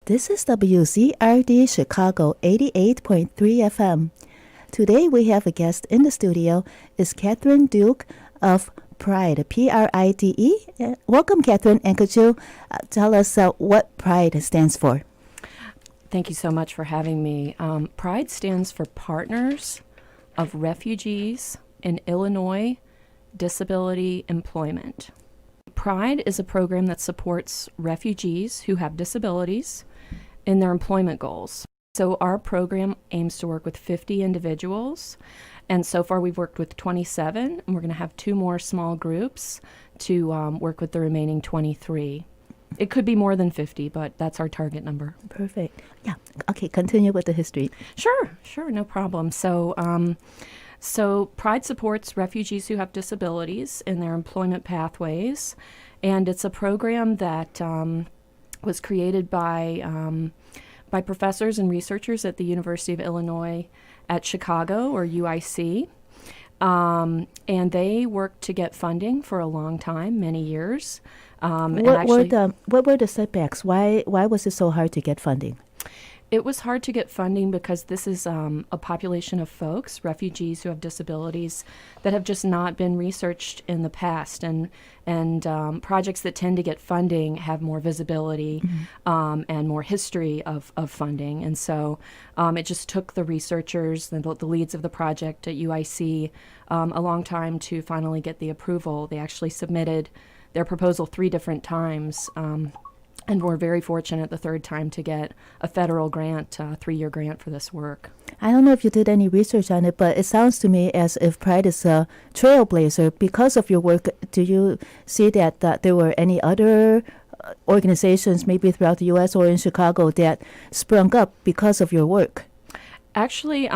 This is WCRD Chicago 88.3 FM. Today we have a guest in the studio. Is Catherine Duke of Pride, Pride. Welcome, Catherine. And could you tell us what Pride stands for? Thank you so much for having me. Pride stands for Partners of Refugees in Illinois Disability Employment. Pride is a program that supports refugees who have disabilities in their employment goals. So our program aims to work with 50 individuals, and so far we've worked with 27, and we're going to have 2 more small groups to work with the remaining 23. It could be more than 50, but that's our target number. Perfect. Yeah. Okay, continue with the history. Sure, no problem. So Pride supports refugees who have disabilities in their employment pathways, and it's a program that was created by professors and researchers at the University of Illinois at Chicago, or UIC. And they worked to get funding for a long time, many years. What were the setbacks? Why was it so hard to get funding? It was hard to get funding because this is a population of folks, refugees who have disabilities, that have just not been researched in the past. And projects that tend to get funding have more visibility and more history of funding. And so it just took the researchers, the leads of the project at UIC, a long time to finally get the approval. They actually submitted their proposal 3 different times. And we're very fortunate the 3rd time to get a federal grant, a 3-year grant for this work. I don't know if you did any research on it, but it sounds to me as if Pride is a trailblazer. Because of your work, do you see that there were any other organizations, maybe throughout the U.S. or in Chicago, that sprung up because of your work? Actually,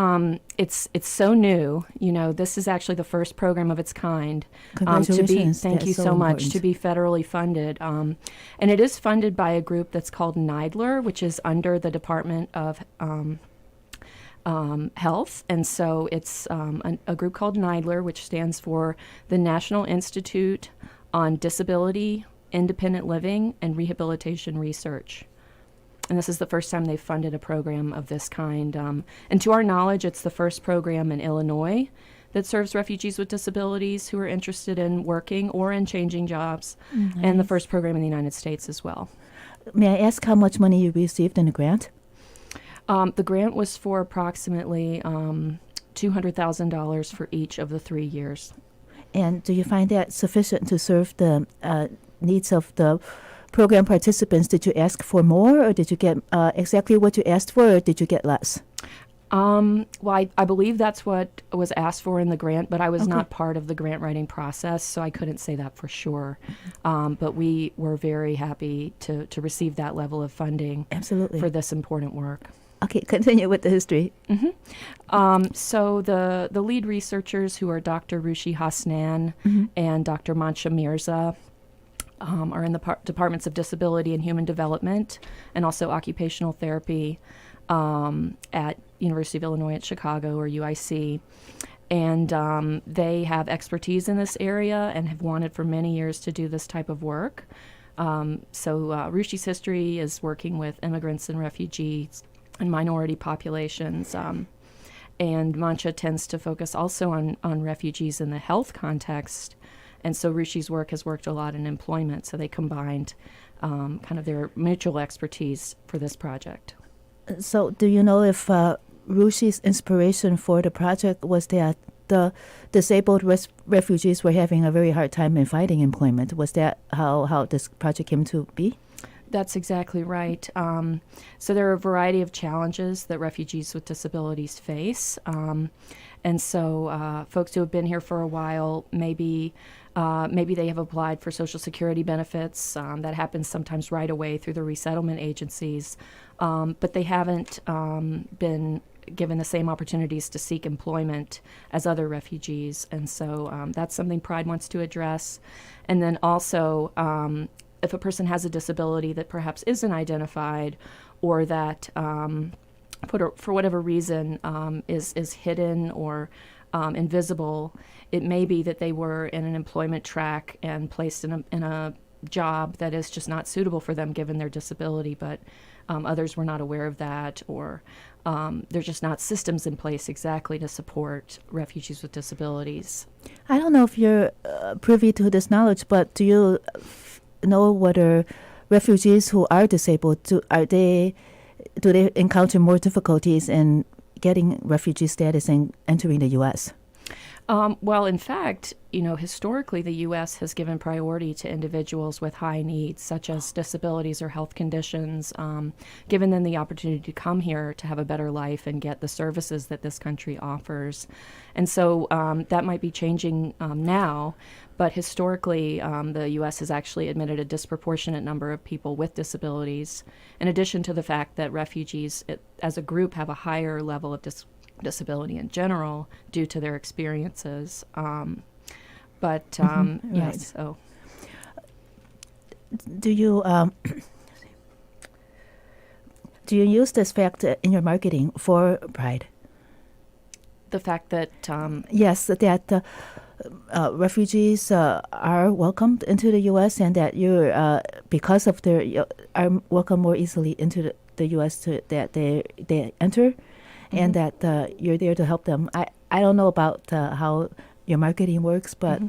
it's so new. This is actually the first program of its kind. Congratulations. Thank you so much. To be federally funded. And it is funded by a group that's called NIDLR, which is under the Department of Health. And so it's a group called NIDLR, which stands for the National Institute on Disability, Independent Living, and Rehabilitation Research. And this is the first time they've funded a program of this kind. And to our knowledge, it's the first program in Illinois that serves refugees with disabilities who are interested in working or in changing jobs, and the first program in the United States as well. May I ask how much money you received in the grant? The grant was for approximately $200,000 for each of the 3 years. And do you find that sufficient to serve the needs of the program participants? Did you ask for more, or did you get exactly what you asked for, or did you get less? Well, I believe that's what was asked for in the grant, but I was not part of the grant writing process, so I couldn't say that for sure. But we were very happy to receive that level of funding. Absolutely. For this important work. Okay, continue with the history. So the lead researchers, who are Dr. Rushi Hasnan and Dr. Mancha Mirza, are in the Departments of Disability and Human Development and also Occupational Therapy at University of Illinois at Chicago, or UIC. And they have expertise in this area and have wanted for many years to do this type of work. So Rushi's history is working with immigrants and refugees and minority populations. And Mancha tends to focus also on refugees in the health context. And so Rushi's work has worked a lot in employment, so they combined kind of their mutual expertise for this project. So do you know if Rushi's inspiration for the project was that the disabled refugees were having a very hard time in finding employment? Was that how this project came to be? That's exactly right. So there are a variety of challenges that refugees with disabilities face. And so folks who have been here for a while, maybe they have applied for Social Security benefits. That happens sometimes right away through the resettlement agencies. But they haven't been given the same opportunities to seek employment as other refugees. And so that's something Pride wants to address. And then also, if a person has a disability that perhaps isn't identified, or that for whatever reason is hidden or invisible, it may be that they were in an employment track and placed in a job that is just not suitable for them given their disability, but others were not aware of that, or there's just not systems in place exactly to support refugees with disabilities. I don't know if you're privy to this knowledge, but do you know whether refugees who are disabled, do they encounter more difficulties in getting refugee status and entering the U.S.? Well, in fact, historically, the U.S. has given priority to individuals with high needs, such as disabilities or health conditions, given them the opportunity to come here to have a better life and get the services that this country offers. And so that might be changing now, but historically, the U.S. has actually admitted a disproportionate number of people with disabilities, in addition to the fact that refugees as a group have a higher level of disability in general due to their experiences. Yes, right. so. Do you do you use this fact in your marketing for Pride? The fact that Yes, that refugees are welcomed into the U.S. and that you're because of their are welcomed more easily into the U.S. That they enter, and that you're there to help them. I don't know about how your marketing works, but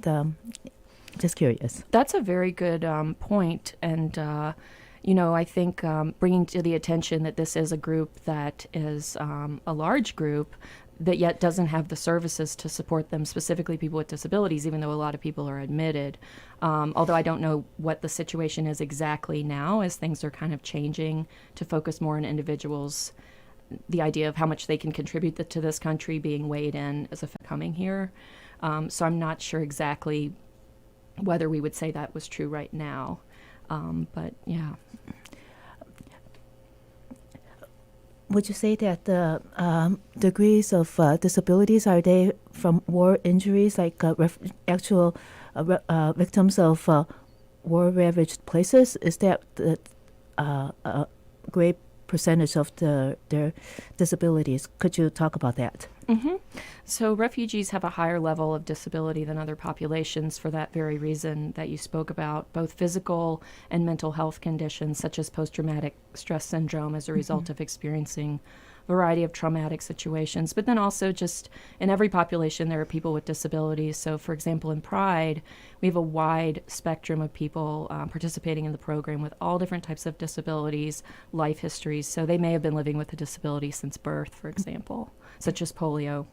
just curious. That's a very good point. And, I think bringing to the attention that this is a group that is a large group that yet doesn't have the services to support them, specifically people with disabilities, even though a lot of people are admitted. Although I don't know what the situation is exactly now, as things are kind of changing to focus more on individuals, the idea of how much they can contribute to this country being weighed in as if coming here. So I'm not sure exactly whether we would say that was true right now. But yeah. Would you say that the degrees of disabilities, are they from war injuries, like actual victims of war-ravaged places? Is that a great percentage of their disabilities? Could you talk about that? Mm-hmm. So refugees have a higher level of disability than other populations for that very reason that you spoke about, both physical and mental health conditions such as post-traumatic stress syndrome as a result of experiencing a variety of traumatic situations. But then also just in every population there are people with disabilities. So for example, in Pride, we have a wide spectrum of people participating in the program with all different types of disabilities, life histories. So they may have been living with a disability since birth, for example, such as polio.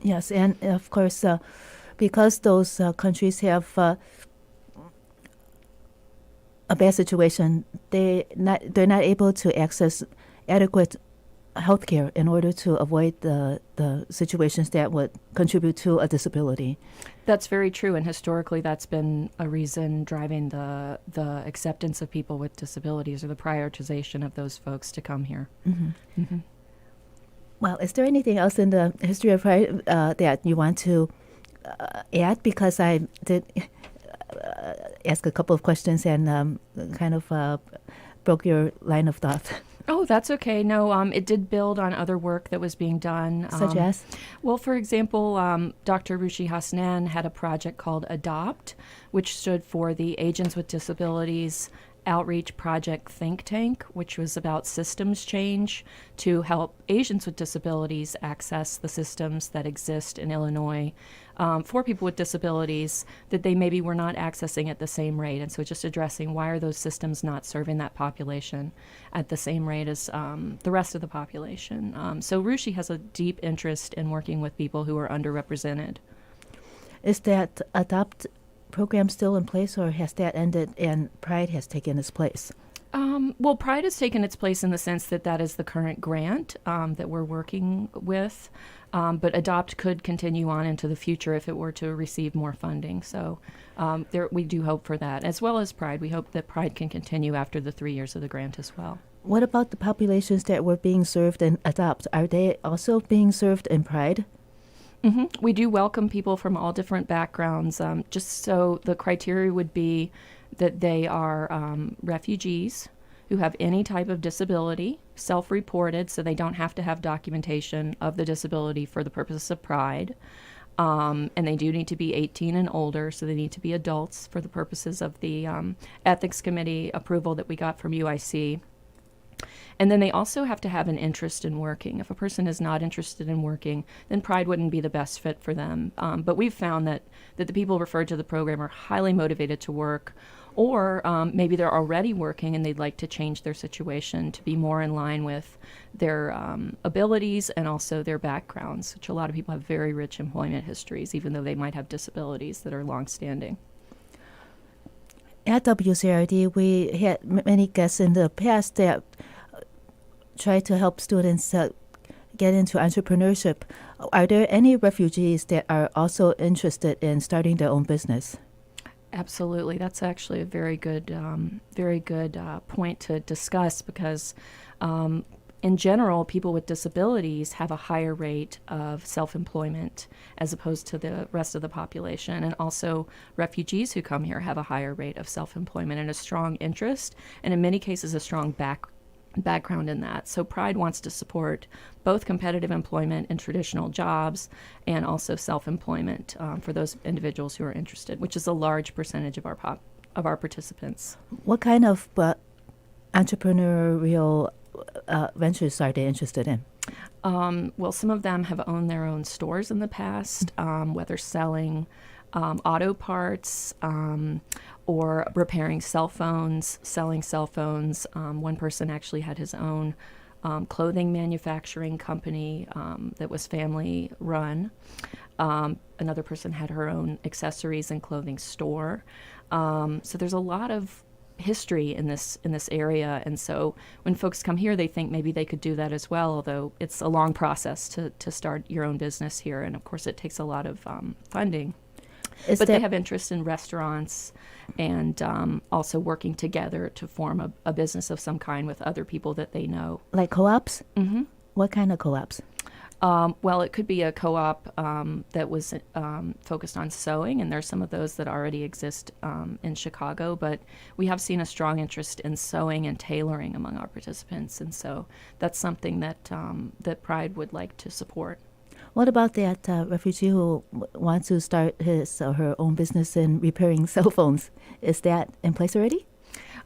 Yes, and of course, because those countries have a bad situation, they're not able to access adequate health care in order to avoid the situations that would contribute to a disability. That's very true, and historically that's been a reason driving the acceptance of people with disabilities or the prioritization of those folks to come here. Mm-hmm. Mm-hmm. Well, is there anything else in the history of Pride that you want to add? Because I did ask a couple of questions and kind of broke your line of thought. Oh, that's okay. No, it did build on other work that was being done. Such as? Well, for example, Dr. Ruchi Hasnan had a project called ADOPT, which stood for the Agents with Disabilities Outreach Project Think Tank, which was about systems change to help Asians with disabilities access the systems that exist in Illinois for people with disabilities that they maybe were not accessing at the same rate. And so just addressing why are those systems not serving that population at the same rate as the rest of the population. So Ruchi has a deep interest in working with people who are underrepresented. Is that ADOPT program still in place, or has that ended and Pride has taken its place? Well, Pride has taken its place in the sense that that is the current grant that we're working with, but ADOPT could continue on into the future if it were to receive more funding. So we do hope for that, as well as Pride. We hope that Pride can continue after the 3 years of the grant as well. What about the populations that were being served in ADOPT? Are they also being served in Pride? Mm-hmm. We do welcome people from all different backgrounds, just so the criteria would be that they are refugees who have any type of disability, self-reported, so they don't have to have documentation of the disability for the purpose of Pride. And they do need to be 18 and older, so they need to be adults for the purposes of the ethics committee approval that we got from UIC. And then they also have to have an interest in working. If a person is not interested in working, then Pride wouldn't be the best fit for them. But we've found that the people referred to the program are highly motivated to work, or maybe they're already working and they'd like to change their situation to be more in line with their abilities and also their backgrounds, which a lot of people have very rich employment histories, even though they might have disabilities that are longstanding. At WCRD, we had many guests in the past that try to help students get into entrepreneurship. Are there any refugees that are also interested in starting their own business? Absolutely. That's actually a very good point to discuss because in general, people with disabilities have a higher rate of self-employment as opposed to the rest of the population. And also refugees who come here have a higher rate of self-employment and a strong interest, and in many cases a strong background in that. So Pride wants to support both competitive employment in traditional jobs and also self-employment for those individuals who are interested, which is a large percentage of our participants. What kind of entrepreneurial ventures are they interested in? Well, some of them have owned their own stores in the past, whether selling auto parts or repairing cell phones, selling cell phones. One person actually had his own clothing manufacturing company that was family run. Another person had her own accessories and clothing store. So there's a lot of history in this area, and so when folks come here, they think maybe they could do that as well, although it's a long process to start your own business here, and of course it takes a lot of funding. But they have interest in restaurants and also working together to form a business of some kind with other people that they know. Like co-ops? Mm-hmm. What kind of co-ops? Well, it could be a co-op that was focused on sewing, and there's some of those that already exist in Chicago, but we have seen a strong interest in sewing and tailoring among our participants, and so that's something that Pride would like to support. What about that refugee who wants to start his or her own business in repairing cell phones? Is that in place already?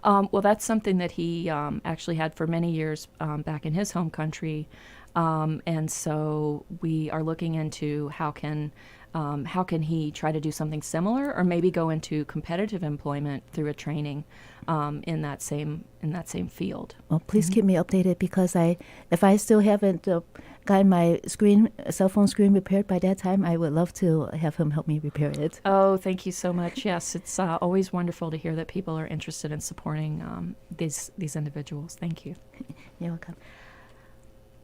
Well, that's something that he actually had for many years back in his home country. And so we are looking into how can he try to do something similar, or maybe go into competitive employment through a training in that same field. Well, please keep me updated, because if I still haven't gotten my cell phone screen repaired by that time, I would love to have him help me repair it. Oh, thank you so much. Yes, it's always wonderful to hear that people are interested in supporting these individuals. Thank you. You're welcome.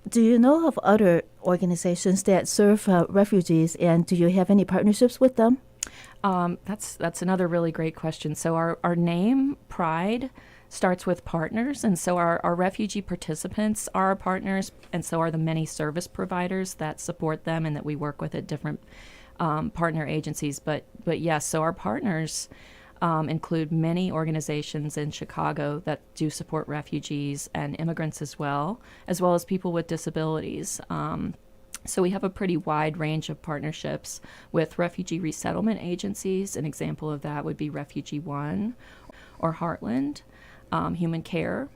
Do you know of other organizations that serve refugees, and do you have any partnerships with them? That's another really great question. So our name, Pride, starts with partners, and so our refugee participants are our partners, and so are the many service providers that support them and that we work with at different partner agencies. But yes, so our partners include many organizations in Chicago that do support refugees and immigrants as well as people with disabilities. So we have a pretty wide range of partnerships with refugee resettlement agencies. An example of that would be Refugee One or Heartland, Human Care.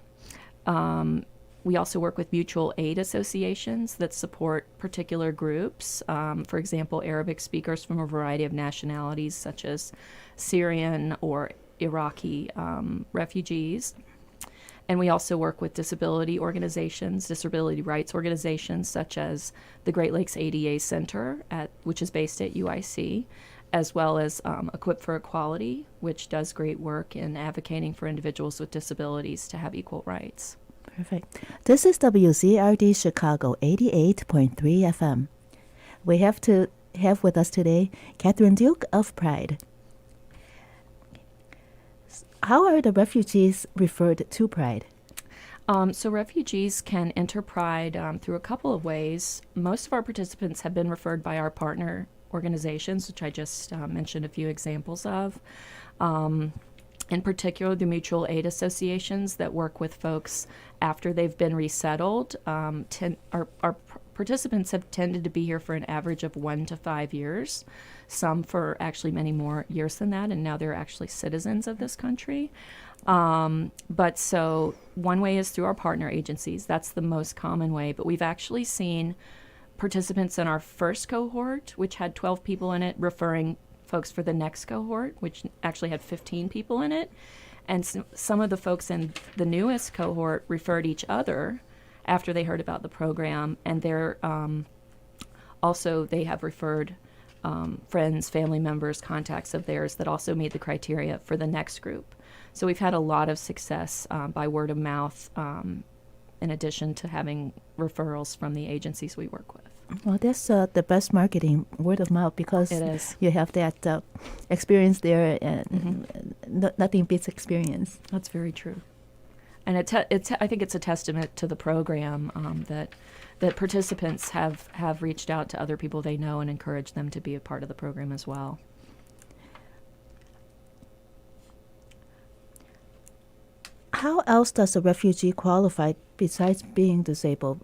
We also work with mutual aid associations that support particular groups. For example, Arabic speakers from a variety of nationalities, such as Syrian or Iraqi refugees. And we also work with disability organizations, disability rights organizations, such as the Great Lakes ADA Center, which is based at UIC, as well as Equip for Equality, which does great work in advocating for individuals with disabilities to have equal rights. Perfect. This is WCRD Chicago 88.3 FM. We have with us today Catherine Duke of Pride. How are the refugees referred to Pride? So refugees can enter Pride through a couple of ways. Most of our participants have been referred by our partner organizations, which I just mentioned a few examples of. In particular, the mutual aid associations that work with folks after they've been resettled are participants have tended to be here for an average of 1 to 5 years, some for actually many more years than that, and now they're actually citizens of this country. But so one way is through our partner agencies. That's the most common way. But we've actually seen participants in our first cohort, which had 12 people in it, referring folks for the next cohort, which actually had 15 people in it. And some of the folks in the newest cohort referred each other after they heard about the program. And they're also, they have referred friends, family members, contacts of theirs that also meet the criteria for the next group. So we've had a lot of success by word of mouth, in addition to having referrals from the agencies we work with. Well, that's the best marketing, word of mouth, because It is. you have that experience there, and nothing beats experience. That's very true. And I think it's a testament to the program that participants have reached out to other people they know and encouraged them to be a part of the program as well. How else does a refugee qualify besides being disabled?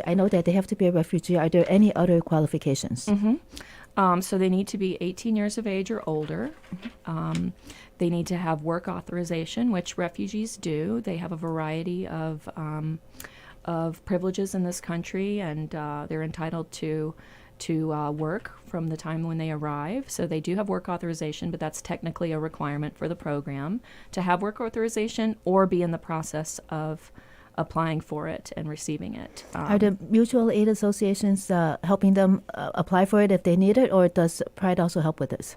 I know that they have to be a refugee. Are there any other qualifications? So they need to be 18 years of age or older. They need to have work authorization, which refugees do. They have a variety of privileges in this country, and they're entitled to work from the time when they arrive. So they do have work authorization, but that's technically a requirement for the program to have work authorization or be in the process of applying for it and receiving it. Are the mutual aid associations helping them apply for it if they need it, or does Pride also help with this?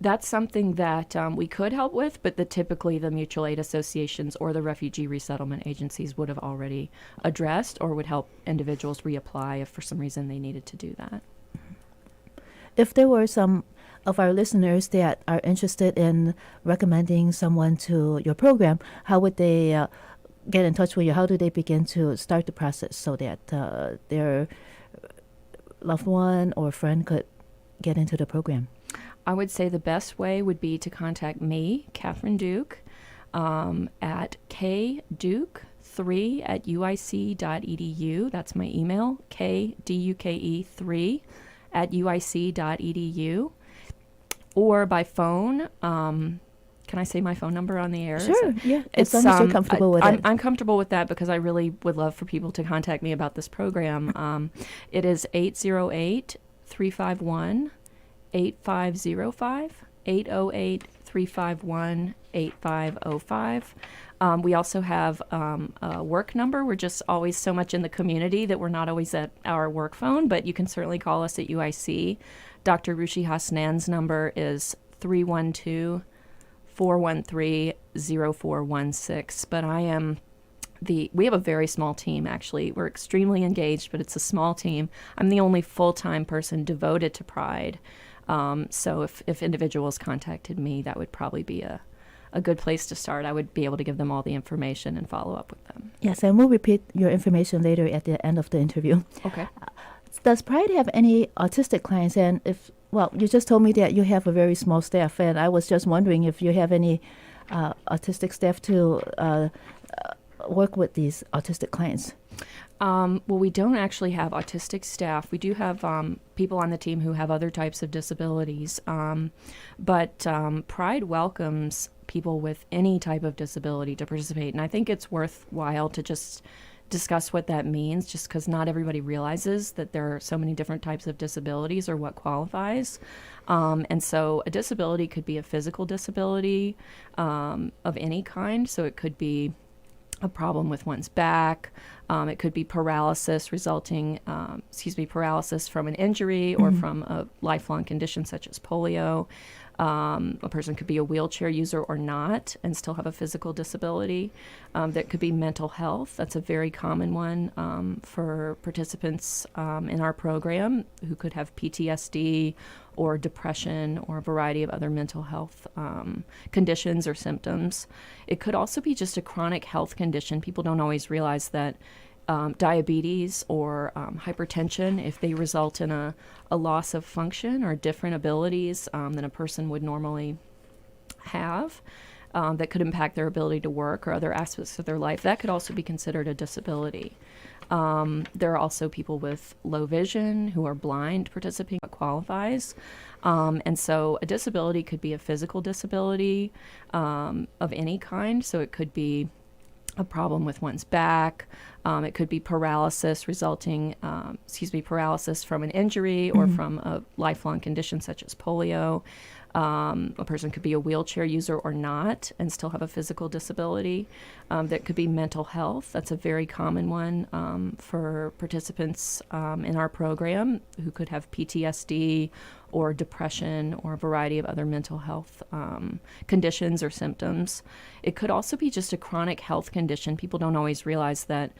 That's something that we could help with, but typically the mutual aid associations or the refugee resettlement agencies would have already addressed or would help individuals reapply if for some reason they needed to do that. If there were some of our listeners that are interested in recommending someone to your program, how would they get in touch with you? How do they begin to start the process so that their loved one or friend could get into the program? I would say the best way would be to contact me, Catherine Duke, at kduke3@uic.edu. That's my email, kduke3@uic.edu. Or by phone. Can I say my phone number on the air? Sure, yeah. As long as you're comfortable with it. I'm comfortable with that because I really would love for people to contact me about this program. It is 808-351 8505, 808-351-8505. We also have a work number. We're just always so much in the community that we're not always at our work phone, but you can certainly call us at UIC. Dr. Rushi Hasnan's number is 312-413-0416. But we have a very small team, actually. We're extremely engaged, but it's a small team. I'm the only full-time person devoted to Pride. So if individuals contacted me, that would probably be a good place to start. I would be able to give them all the information and follow up with them. Yes, and we'll repeat your information later at the end of the interview. Okay. Does Pride have any autistic clients? And you just told me that you have a very small staff, and I was just wondering if you have any autistic staff to work with these autistic clients. Well, we don't actually have autistic staff. We do have people on the team who have other types of disabilities. But Pride welcomes people with any type of disability to participate. And I think it's worthwhile to just discuss what that means, just because not everybody realizes that there are so many different types of disabilities or what qualifies. And so a disability could be a physical disability of any kind. So it could be a problem with one's back. It could be paralysis paralysis from an injury or from a lifelong condition such as polio. A person could be a wheelchair user or not and still have a physical disability. That could be mental health. That's a very common one for participants in our program who could have PTSD or depression or a variety of other mental health conditions or symptoms. It could also be just a chronic health condition. People don't always realize that diabetes or hypertension, if they result in a loss of function or different abilities than a person would normally have, that could impact their ability to work or other aspects of their life, that could also be considered a disability. There are also people with low vision who are blind participating that qualifies. And so a disability could be a physical disability of any kind. So it could be a problem with one's back. It could be paralysis paralysis from an injury or from a lifelong condition such as polio. A person could be a wheelchair user or not and still have a physical disability. That could be mental health. That's a very common one for participants in our program who could have PTSD or depression or a variety of other mental health conditions or symptoms. It could also be just a chronic health condition. People don't always realize that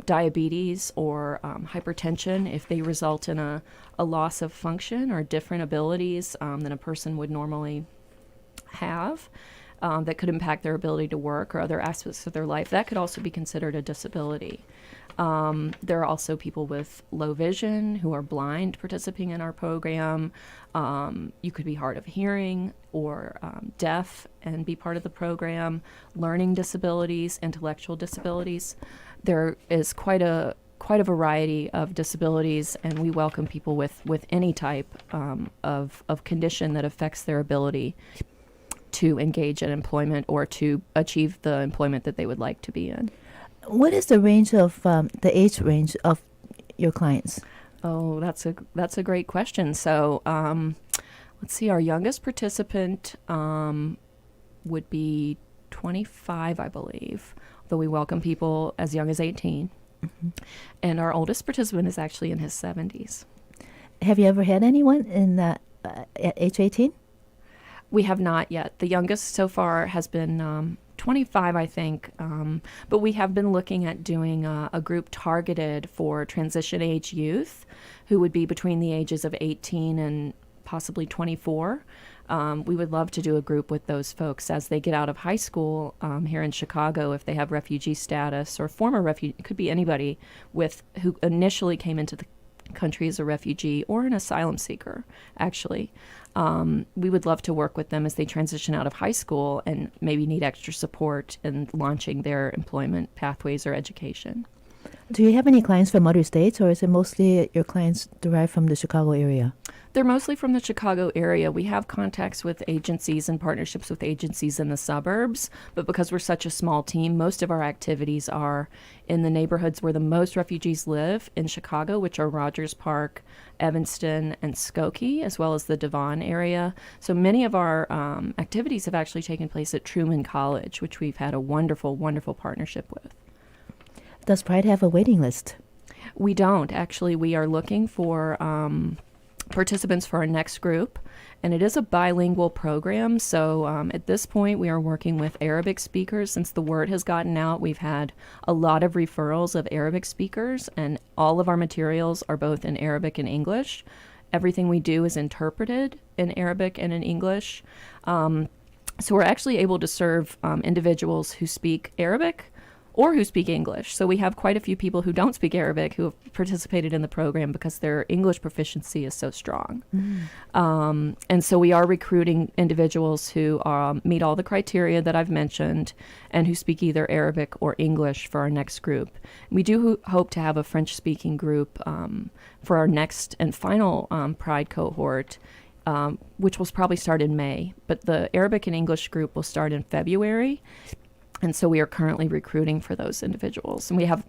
diabetes or hypertension, if they result in a loss of function or different abilities than a person would normally have, that could impact their ability to work or other aspects of their life, that could also be considered a disability. There are also people with low vision who are blind participating in our program. You could be hard of hearing or deaf and be part of the program. Learning disabilities, intellectual disabilities. There is quite a variety of disabilities, and we welcome people with any type of condition that affects their ability to engage in employment or to achieve the employment that they would like to be in. What is the range of the age range of your clients? Oh, that's a great question. So let's see, our youngest participant would be 25, I believe, though we welcome people as young as 18. Mm-hmm. And our oldest participant is actually in his 70s. Have you ever had anyone in at age 18? We have not yet. The youngest so far has been 25, I think, but we have been looking at doing a group targeted for transition age youth who would be between the ages of 18 and possibly 24. We would love to do a group with those folks as they get out of high school here in Chicago, if they have refugee status or former refugee. It could be anybody who initially came into the country as a refugee or an asylum seeker, actually. We would love to work with them as they transition out of high school and maybe need extra support in launching their employment pathways or education. Do you have any clients from other states, or is it mostly your clients derived from the Chicago area? They're mostly from the Chicago area. We have contacts with agencies and partnerships with agencies in the suburbs, but because we're such a small team, most of our activities are in the neighborhoods where the most refugees live in Chicago, which are Rogers Park, Evanston, and Skokie, as well as the Devon area. So many of our activities have actually taken place at Truman College, which we've had a wonderful, wonderful partnership with. Does Pride have a waiting list? We don't. Actually, we are looking for participants for our next group, and it is a bilingual program. So at this point, we are working with Arabic speakers. Since the word has gotten out, we've had a lot of referrals of Arabic speakers, and all of our materials are both in Arabic and English. Everything we do is interpreted in Arabic and in English. So we're actually able to serve individuals who speak Arabic or who speak English. So we have quite a few people who don't speak Arabic who have participated in the program because their English proficiency is so strong. Mm. And so we are recruiting individuals who meet all the criteria that I've mentioned and who speak either Arabic or English for our next group. We do hope to have a French-speaking group for our next and final Pride cohort, which will probably start in May. But the Arabic and English group will start in February. And so we are currently recruiting for those individuals. And we have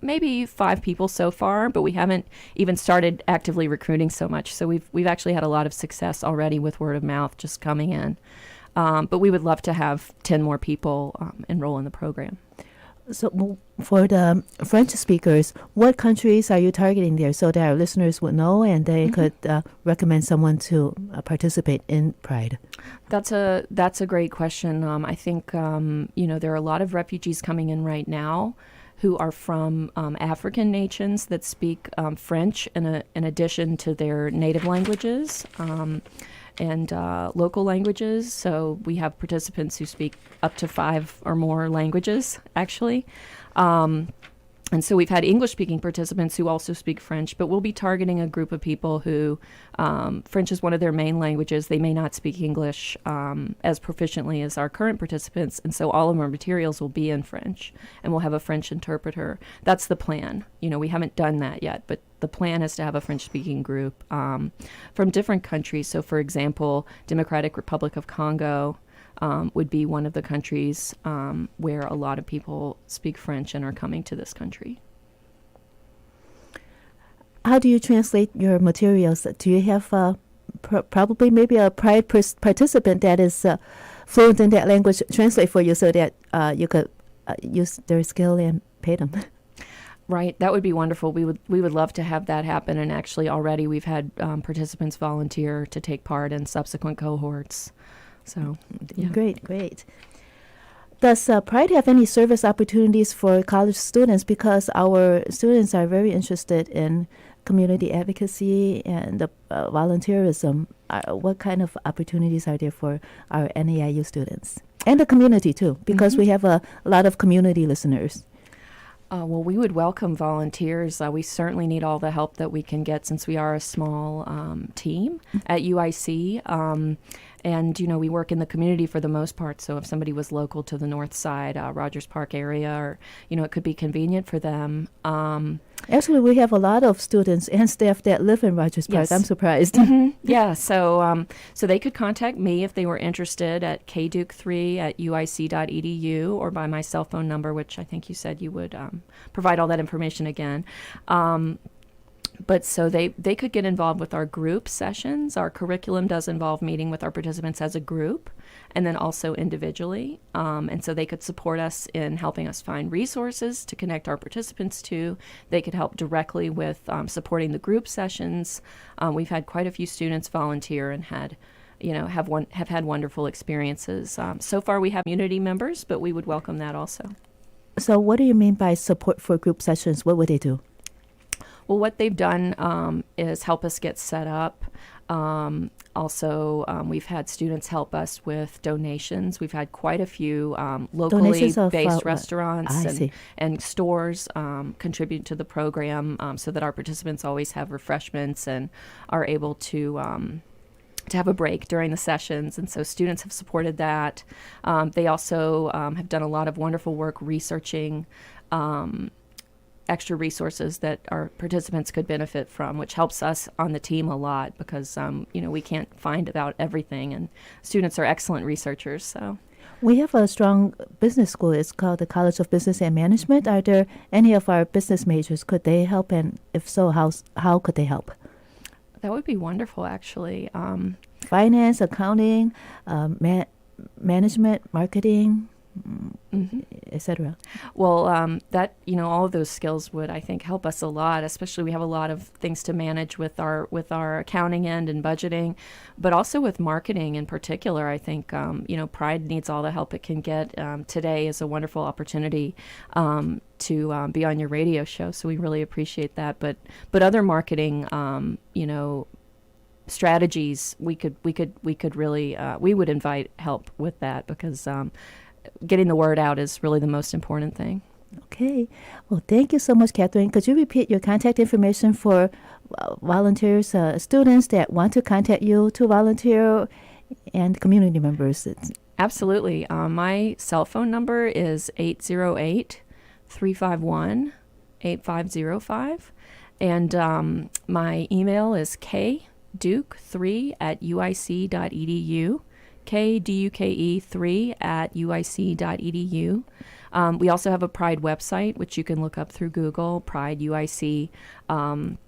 maybe 5 people so far, but we haven't even started actively recruiting so much. So we've actually had a lot of success already with word of mouth just coming in. But we would love to have 10 more people enroll in the program. So for the French speakers, what countries are you targeting there so that our listeners would know and they could recommend someone to participate in Pride? That's a great question. I think there are a lot of refugees coming in right now who are from African nations that speak French in addition to their native languages. And local languages. So we have participants who speak up to 5 or more languages, actually. And so we've had English-speaking participants who also speak French, but we'll be targeting a group of people who French is one of their main languages. They may not speak English as proficiently as our current participants, and so all of our materials will be in French, and we'll have a French interpreter. That's the plan. We haven't done that yet, but the plan is to have a French-speaking group from different countries. So, for example, Democratic Republic of Congo would be one of the countries where a lot of people speak French and are coming to this country. How do you translate your materials? Do you have probably maybe a Pride participant that is fluent in that language translate for you so that you could use their skill and pay them? Right, that would be wonderful. We would love to have that happen, and actually already we've had participants volunteer to take part in subsequent cohorts. So, yeah. Great. Does Pride have any service opportunities for college students? Because our students are very interested in community advocacy and volunteerism. What kind of opportunities are there for our NAIU students? And the community, too, because we have a lot of community listeners. Well, we would welcome volunteers. We certainly need all the help that we can get since we are a small team at UIC. And, we work in the community for the most part. So if somebody was local to the north side, Rogers Park area, or, it could be convenient for them. Actually, we have a lot of students and staff that live in Rogers Park. Yes. I'm surprised. Yeah, so they could contact me if they were interested at kduke3@uic.edu or by my cell phone number, which I think you said you would provide all that information again. But so they could get involved with our group sessions. Our curriculum does involve meeting with our participants as a group and then also individually. And so they could support us in helping us find resources to connect our participants to. They could help directly with supporting the group sessions. We've had quite a few students volunteer and have had wonderful experiences. So far we have community members, but we would welcome that also. So what do you mean by support for group sessions? What would they do? Well, what they've done is help us get set up. Also, we've had students help us with donations. We've had quite a few locally based restaurants and stores contribute to the program so that our participants always have refreshments and are able to have a break during the sessions. And so students have supported that. They also have done a lot of wonderful work researching extra resources that our participants could benefit from, which helps us on the team a lot because, we can't find out everything, and students are excellent researchers. So we have a strong business school. It's called the College of Business and Management. Are there any of our business majors? Could they help? And if so, how could they help? That would be wonderful, actually. Finance, accounting, management, marketing, etc. Well, all of those skills would, I think, help us a lot. Especially, we have a lot of things to manage with our accounting end and budgeting, but also with marketing in particular. I think Pride needs all the help it can get. Today is a wonderful opportunity to be on your radio show, so we really appreciate that. But other marketing, strategies, we would invite help with that because. Getting the word out is really the most important thing. Okay. Well, thank you so much, Catherine. Could you repeat your contact information for volunteers, students that want to contact you to volunteer, and community members? Absolutely. My cell phone number is 808-351-8505. And my email is kduke3@uic.edu. KDUKE3@uic.edu. We also have a Pride website, which you can look up through Google, Pride UIC, and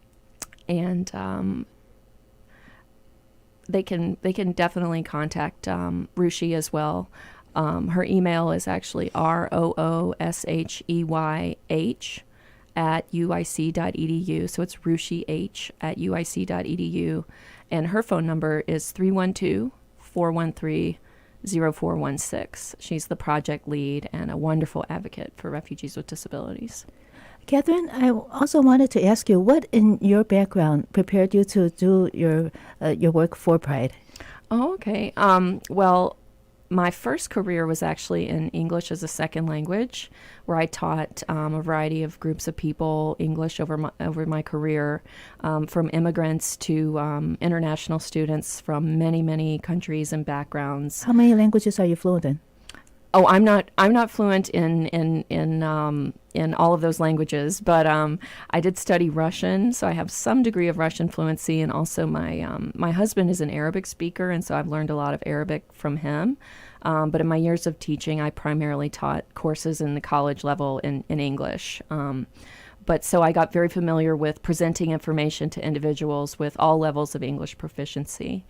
they can definitely contact Rushi as well. Her email is actually ROOSHEYH@uic.edu, so it's rushih@uic.edu, and her phone number is 312-413-0416. She's the project lead and a wonderful advocate for refugees with disabilities. Catherine, I also wanted to ask you, what in your background prepared you to do your work for Pride? Oh, okay. Well, My first career was actually in English as a second language, where I taught a variety of groups of people English over my career, from immigrants to international students from many, many countries and backgrounds. How many languages are you fluent in? Oh, I'm not fluent in all of those languages, but I did study Russian, so I have some degree of Russian fluency, and also my husband is an Arabic speaker, and so I've learned a lot of Arabic from him. But in my years of teaching, I primarily taught courses in the college level in English. But so I got very familiar with presenting information to individuals with all levels of English proficiency,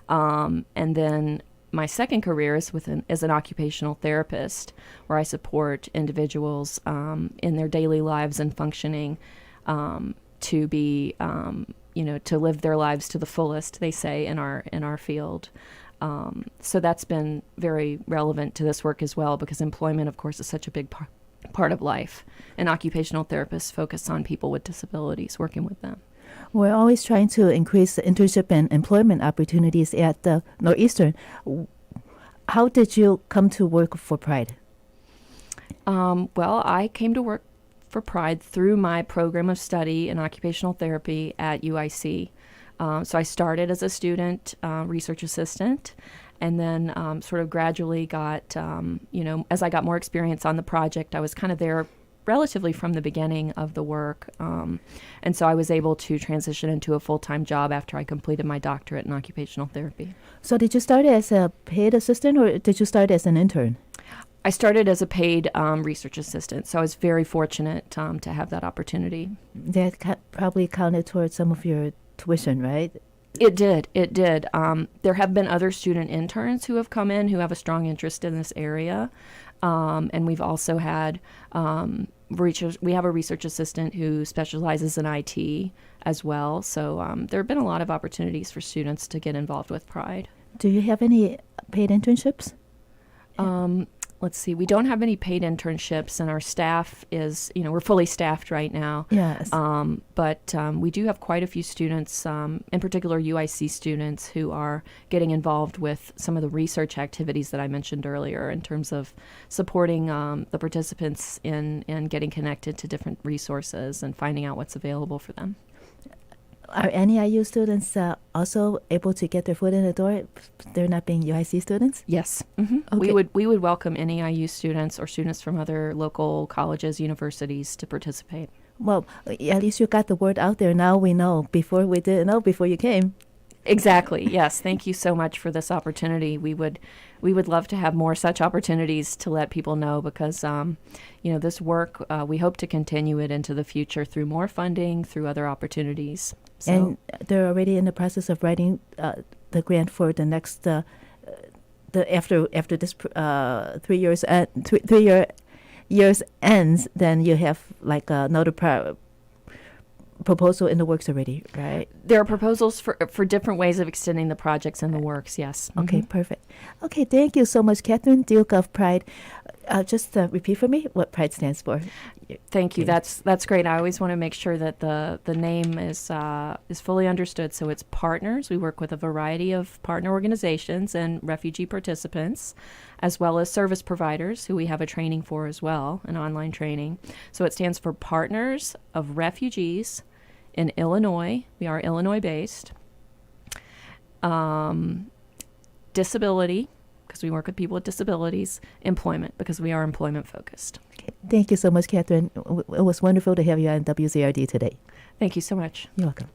and then my second career is as an occupational therapist, where I support individuals in their daily lives and functioning to be, to live their lives to the fullest, they say, in our field. So that's been very relevant to this work as well, because employment, of course, is such a big part of life. And occupational therapists focus on people with disabilities, working with them. We're always trying to increase the internship and employment opportunities at Northeastern. How did you come to work for Pride? Well, I came to work for Pride through my program of study in occupational therapy at UIC. So I started as a student research assistant, and then sort of gradually got, as I got more experience on the project, I was kind of there relatively from the beginning of the work. And so I was able to transition into a full-time job after I completed my doctorate in occupational therapy. So did you start as a paid assistant, or did you start as an intern? I started as a paid research assistant, so I was very fortunate to have that opportunity. That probably counted towards some of your tuition, right? It did. There have been other student interns who have come in who have a strong interest in this area. And we've also had we have a research assistant who specializes in IT as well. So there have been a lot of opportunities for students to get involved with Pride. Do you have any paid internships? Let's see. We don't have any paid internships, and our staff is, we're fully staffed right now. Yes. But we do have quite a few students, in particular UIC students, who are getting involved with some of the research activities that I mentioned earlier in terms of supporting the participants in getting connected to different resources and finding out what's available for them. Are any IU students also able to get their foot in the door? They're not being UIC students? Yes. Mm-hmm. Okay. We would welcome any IU students or students from other local colleges, universities to participate. Well, at least you got the word out there. Now we know. Before we didn't know before you came. Exactly. Yes. Thank you so much for this opportunity. We would love to have more such opportunities to let people know, because this work, we hope to continue it into the future through more funding, through other opportunities. So. And they're already in the process of writing the grant for the next after this 3 years 3 years ends. Then you have like another proposal in the works already, right? There are proposals for different ways of extending the projects in the works, yes. Okay, perfect. Okay, thank you so much, Catherine Duke of Pride. Just repeat for me what Pride stands for. Thank you. That's great. I always want to make sure that the name is fully understood. So it's partners. We work with a variety of partner organizations and refugee participants, as well as service providers who we have a training for as well, an online training. So it stands for Partners of Refugees in Illinois. We are Illinois-based. Disability, because we work with people with disabilities. Employment, because we are employment-focused. Okay. Thank you so much, Catherine. It was wonderful to have you on WZRD today. Thank you so much. You're welcome.